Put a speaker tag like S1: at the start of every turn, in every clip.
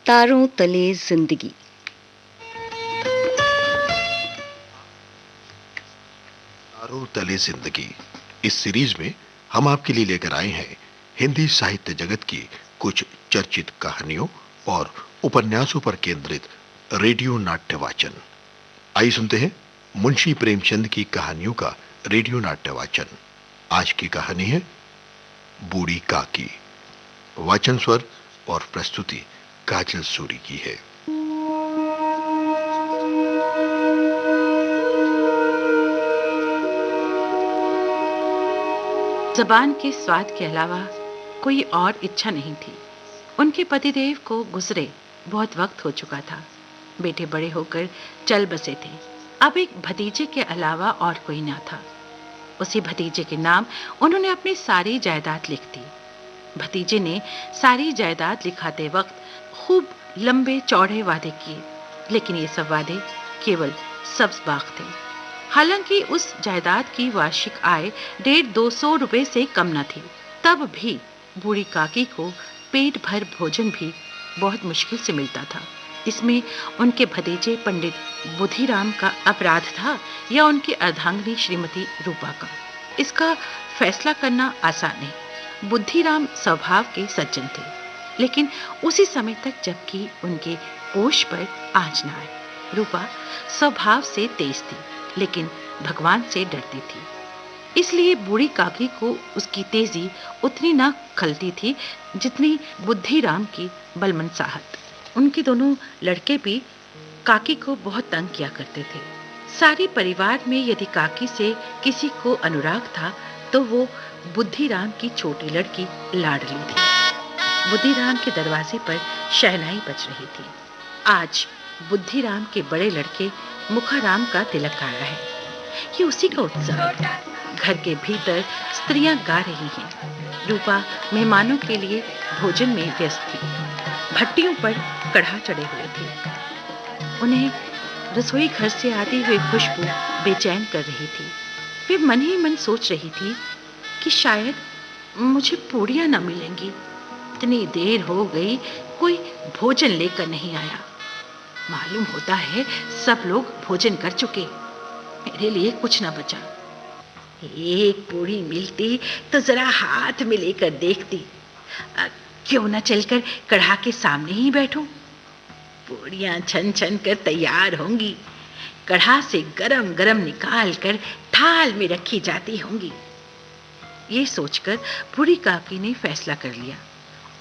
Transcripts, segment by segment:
S1: तारों तले जिंदगी।
S2: तारों तले जिंदगी इस सीरीज में हम आपके लिए लेकर आए हैं हिंदी साहित्य जगत की कुछ चर्चित कहानियों और उपन्यासों पर केंद्रित रेडियो नाट्य वाचन। आइए सुनते हैं मुंशी प्रेमचंद की कहानियों का रेडियो नाट्य वाचन। आज की कहानी है बूढ़ी काकी। वाचन स्वर और प्रस्तुति काजल सूरी की है।
S3: जबान के स्वाद के अलावा कोई और इच्छा नहीं थी। उनके पतिदेव को गुजरे बहुत वक्त हो चुका था। बेटे बड़े होकर चल बसे थे। अब एक भतीजे के अलावा और कोई ना था। उसी भतीजे के नाम उन्होंने अपनी सारी जायदाद लिख दी। भतीजे ने सारी जायदाद लिखाते वक्त खूब लंबे चौड़े वादे किए, लेकिन ये सब वादे केवल सब्ज बाग थे। हालांकि उस जायदाद की वार्षिक आय 150-200 रुपए से कम न थी। तब भी बूढ़ी काकी को पेट भर भोजन भी बहुत मुश्किल से मिलता था। इसमें उनके भतीजे पंडित बुद्धिराम का अपराध था या उनकी अर्धांगिनी श्रीमती रूपा का, इसका फैसला करना आसान नहीं। बुद्धिराम स्वभाव के सज्जन थे, लेकिन उसी समय तक जबकि उनके पोष पर आंच न आए। रूपा स्वभाव से तेज थी, लेकिन भगवान से डरती थी। इसलिए बूढ़ी काकी को उसकी तेजी उतनी ना खलती थी जितनी बुद्धिराम की बलमनसाहत। उनके दोनों लड़के भी काकी को बहुत तंग किया करते थे। सारे परिवार में यदि काकी से किसी को अनुराग था तो वो बुद्धिराम की छोटी लड़की लाडली थी। बुद्धिराम के दरवाजे पर शहनाई बज रही थी। आज बुद्धिराम के बड़े लड़के मुखाराम का तिलक आया है। ये उसी का उत्सव है। घर के भीतर स्त्रियां गा रही हैं। रूपा मेहमानों के लिए भोजन में व्यस्त थी। भट्टियों पर कढ़ा चढ़े हुए थे। उन्हें रसोई घर से आती हुई खुशबू बेचैन कर रही थी। वे मन ही मन सोच रही थी कि शायद मुझे पूड़ियां न मिलेंगी। इतनी देर हो गई, कोई भोजन लेकर नहीं आया। मालूम होता है सब लोग भोजन कर चुके, मेरे लिए कुछ न बचा। एक पूड़ी मिलती तो जरा हाथ में लेकर देखती। क्यों न चलकर कढ़ा के सामने ही बैठूं? पूड़ियां छन छन कर तैयार होंगी, कढ़ा से गरम गरम निकाल कर थाल में रखी जाती होंगी। ये सोचकर बूढ़ी काकी ने फैसला कर लिया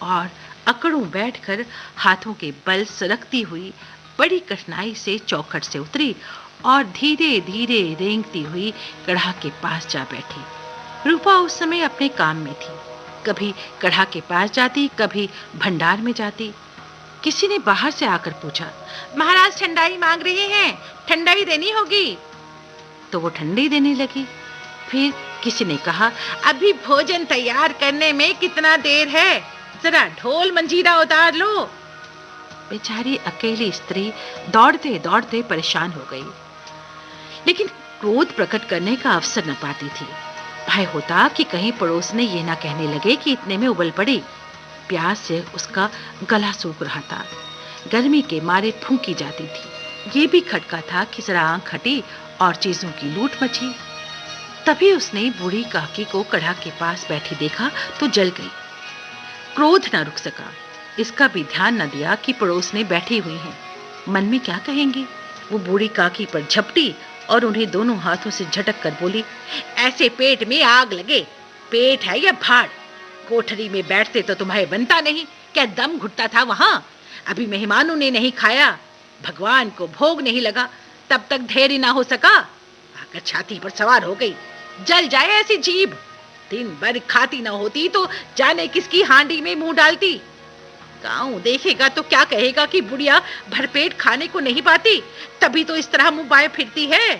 S3: और अकड़ों बैठकर हाथों के बल सरकती हुई बड़ी कठिनाई से चौखट से उतरी और धीरे धीरे रेंगती हुई कढ़ा के पास जा बैठी। रूपा उस समय अपने काम में थी। कभी कढ़ा के पास जाती, कभी भंडार में जाती। किसी ने बाहर से आकर पूछा, महाराज ठंडाई मांग रहे हैं, ठंडाई देनी होगी। तो वो ठंडी देने लगी। फिर किसी ने कहा, अभी भोजन तैयार करने में कितना देर है, जरा ढोल मंजीरा उतार लो। बेचारी अकेली स्त्री दौड़ते दौड़ते परेशान हो गई, लेकिन क्रोध प्रकट करने का अवसर न पाती थी। भय होता कि कहीं पड़ोस ने ये ना कहने लगे कि इतने में उबल पड़ी। प्यास से उसका गला सूख रहा था। गर्मी के मारे फूंकी जाती थी। ये भी खटका था कि जरा आंख हटी और चीजों की लूट मची। तभी उसने बूढ़ी काकी को कढ़ा के पास बैठी देखा तो जल गई। क्रोध न रुक सका। इसका भी ध्यान न दिया कि पड़ोस ने बैठी हुई हैं। मन में क्या कहेंगी। वो बूढ़ी काकी पर झपटी और उन्हें दोनों हाथों से झटक कर बोली, ऐसे पेट में आग लगे, पेट है या भाड़? कोठरी में बैठते तो तुम्हें बनता नहीं, क्या दम घुटता था वहां? अभी मेहमानों ने नहीं खाया, भगवान को भोग नहीं लगा, तब तक धैर्य ना हो सका, आकर छाती पर सवार हो गई। जल जाए ऐसी जीभ। दिन भर खाती ना होती तो जाने किसकी हांडी में मुंह डालती। गांव देखेगा तो क्या कहेगा कि बुढ़िया भरपेट खाने को नहीं पाती, तभी तो इस तरह मुंह बाए फिरती है।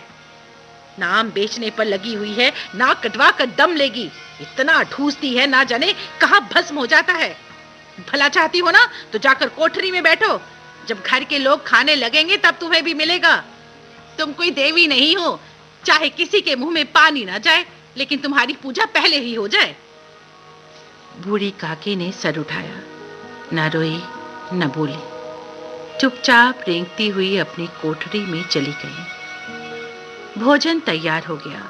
S3: नाम बेचने पर लगी हुई है, नाक कटवा कर दम लेगी। इतना ठूसती है, ना जाने कहां भस्म हो जाता है। भला चाहती हो ना तो जाकर कोठरी में बैठो। जब घर के लोग खाने लगेंगे तब तुम्हें भी मिलेगा। तुम कोई देवी नहीं हो, चाहे किसी के मुंह में पानी ना जाए, लेकिन तुम्हारी पूजा पहले ही हो जाए। बूढ़ी काकी ने सर उठाया, न रोई न बोली, चुपचाप रेंगती हुई अपनी कोठरी में चली गई। भोजन तैयार हो गया,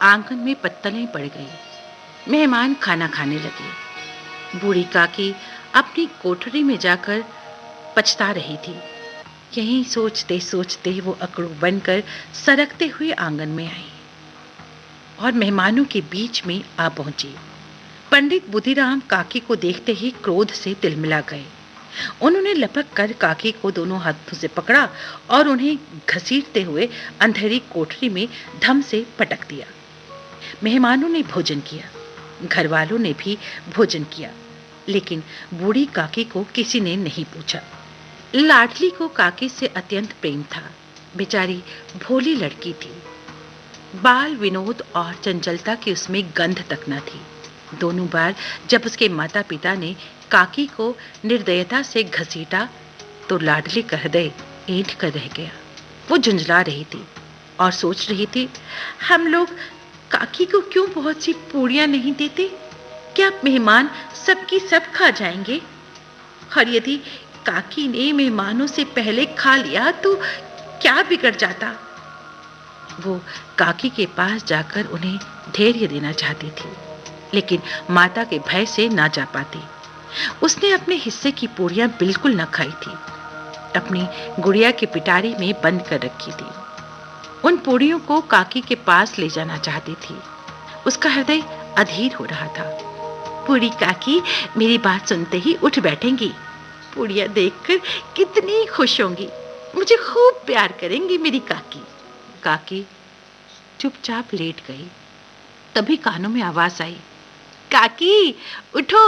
S3: आंगन में पत्तलें पड़ गई, मेहमान खाना खाने लगे। बूढ़ी काकी अपनी कोठरी में जाकर पछता रही थी। यहीं सोचते सोचते वो अकड़ू बनकर सरकते हुए आंगन में आई और मेहमानों के बीच में आ पहुंची। पंडित बुद्धिराम काकी को देखते ही क्रोध से तिलमिला गए। उन्होंने लपक कर काकी को दोनों हाथों से पकड़ा और उन्हें घसीटते हुए अंधेरी कोठरी में धम से पटक दिया। मेहमानों ने भोजन किया, घर वालों ने भी भोजन किया, लेकिन बूढ़ी काकी को किसी ने नहीं पूछा। लाडली को काकी से अत्यंत प्रेम था। बेचारी भोली लड़की थी। बाल विनोद और चंचलता की उसमें गंध तक न थी। दोनों बार जब उसके माता पिता ने काकी को निर्दयता से घसीटा तो लाडली का हृदय ऐंठ कर रह गया। वो झुंझला रही थी और सोच रही थी, हम लोग काकी को क्यों बहुत सी पूड़ियां नहीं देते? क्या मेहमान सबकी सब खा जाएंगे? और यदि काकी ने मेहमानों से पहले खा लिया तो क्या बिगड़ जाता? वो काकी के पास जाकर उन्हें धैर्य देना चाहती थी, लेकिन माता के भय से ना जा पाती। उसने अपने हिस्से की पूड़ियां बिल्कुल न खाई थी, अपनी गुड़िया की पिटारी में बंद कर रखी थी। उन पूड़ियों को काकी के पास ले जाना चाहती थी। उसका हृदय अधीर हो रहा था। बूढ़ी काकी मेरी बात सुनते ही उठ बैठेंगी, पूड़ियां देखकर कितनी खुश होंगी, मुझे खूब प्यार करेंगी मेरी काकी। काकी चुपचाप लेट गई। तभी कानों में आवाज आई, काकी उठो,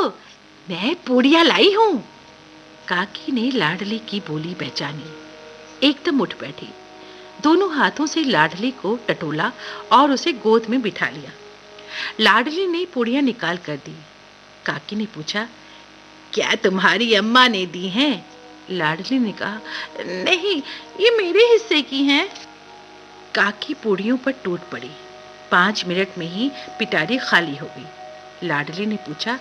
S3: मैं पूड़ियां लाई हूं। काकी ने लाडली की बोली पहचानी, एकदम उठ बैठी, दोनों हाथों से लाडली को टटोला और उसे गोद में बिठा लिया। लाडली ने पूड़ियां निकाल कर दी। काकी ने पूछा, क्या तुम्हारी अम्मा ने दी हैं? लाडली ने कहा, नहीं, ये मेरे हिस्से की हैं। काकी पूड़ियों पर टूट पड़ी। 5 मिनट में ही पिटारी खाली हो गई। लाडली ने पूछा,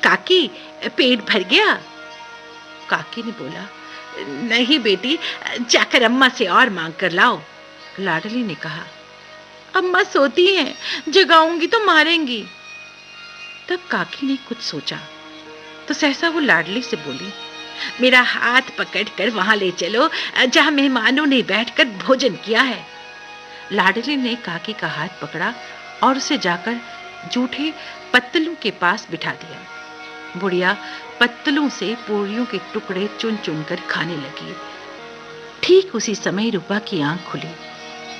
S3: काकी पेट भर गया? काकी ने बोला, नहीं बेटी, जाकर अम्मा से और मांग कर लाओ। लाडली ने कहा, अम्मा सोती हैं, जगाऊंगी तो मारेंगी। तब काकी ने कुछ सोचा तो सहसा वो लाडली से बोली, मेरा हाथ पकड़कर वहां ले चलो जहां मेहमानों ने बैठकर भोजन किया है। लाडली ने काकी का हाथ पकड़ा और उसे जाकर जूठे पत्तलों के पास बिठा दिया। बुढ़िया पत्तलों से पूड़ियों के टुकड़े चुन चुन कर खाने लगी। ठीक उसी समय रूपा की आंख खुली।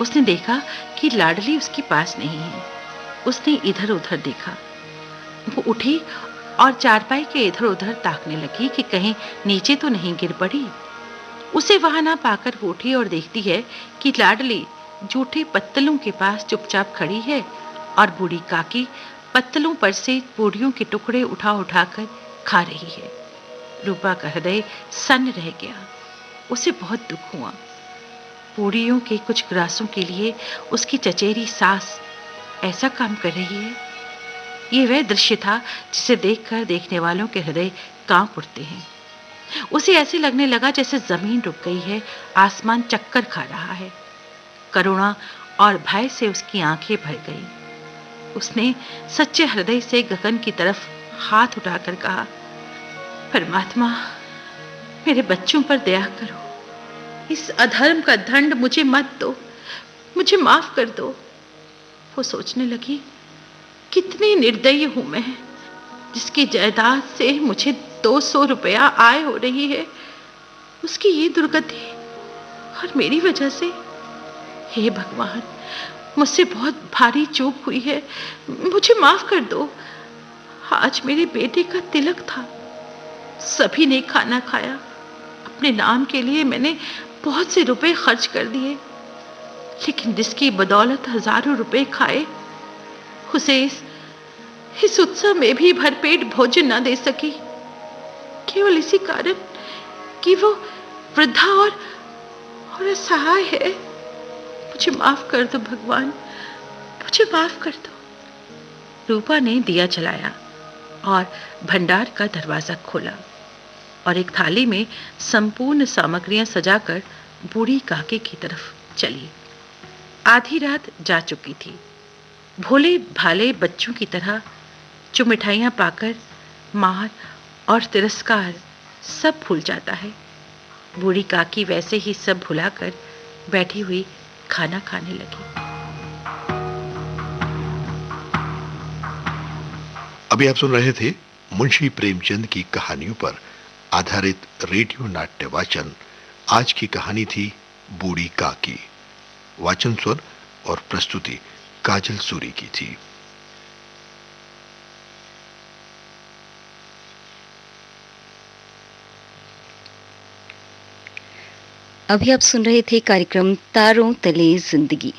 S3: उसने देखा कि लाडली उसके पास नहीं है। उसने इधर उधर देखा। वो उठी और चारपाई के इधर उधर ताकने लगी कि कहीं नीचे तो नहीं गिर पड़ी। उसे वहां ना पाकर वो उठी और देखती है कि लाडली जूठे पत्तलों के पास चुपचाप खड़ी है और बूढ़ी काकी पत्तलों पर से पूड़ियों के टुकड़े उठा उठाकर खा रही है। रूपा का हृदय सन्न रह गया। उसे बहुत दुख हुआ। पूड़ियों के कुछ ग्रासों के लिए उसकी चचेरी सास ऐसा काम कर रही है। ये वह दृश्य था जिसे देखकर देखने वालों के हृदय कांप उठते हैं। उसे ऐसे लगने लगा जैसे जमीन रुक गई है, आसमान चक्कर खा रहा है। करुणा और भय से उसकी आंखें भर गई। उसने सच्चे हृदय से गगन की तरफ हाथ उठाकर कहा, परमात्मा, मेरे बच्चों पर दया करो, इस अधर्म का दंड मुझे मत दो, मुझे माफ कर दो। वो सोचने लगी, कितनी निर्दयी हूं मैं, जिसकी जायदाद से मुझे 200 रुपया आय हो रही है, उसकी ये दुर्गति और मेरी वजह से। हे भगवान, मुझसे बहुत भारी चूक हुई है, मुझे माफ कर दो। आज मेरे बेटे का तिलक था, सभी ने खाना खाया। अपने नाम के लिए मैंने बहुत से रुपए खर्च कर दिए, लेकिन जिसकी बदौलत हजारों रुपए खाए, उसे इस उत्सव में भी भरपेट भोजन न दे सकी, केवल इसी कारण कि वो वृद्धा और असहाय है। मुझे माफ कर दो भगवान, मुझे माफ कर दो। रूपा ने दिया जलाया और भंडार का दरवाजा खोला। और एक थाली में संपूर्ण सामग्रियां सजाकर बूढ़ी काकी की तरफ चली। आधी रात जा चुकी थी। भोले भाले बच्चों की तरह जो मिठाइयां पाकर मार और तिरस्कार सब भूल जाता है, बूढ़ी काकी वैसे ही सब भुलाकर बैठी हुई खाना खाने लगी।
S2: अभी आप सुन रहे थे मुंशी प्रेमचंद की कहानियों पर आधारित रेडियो नाट्य वाचन। आज की कहानी थी बूढ़ी काकी। वाचन स्वर और प्रस्तुति काजल सूरी की थी।
S1: अभी आप सुन रहे थे कार्यक्रम तारों तले जिंदगी।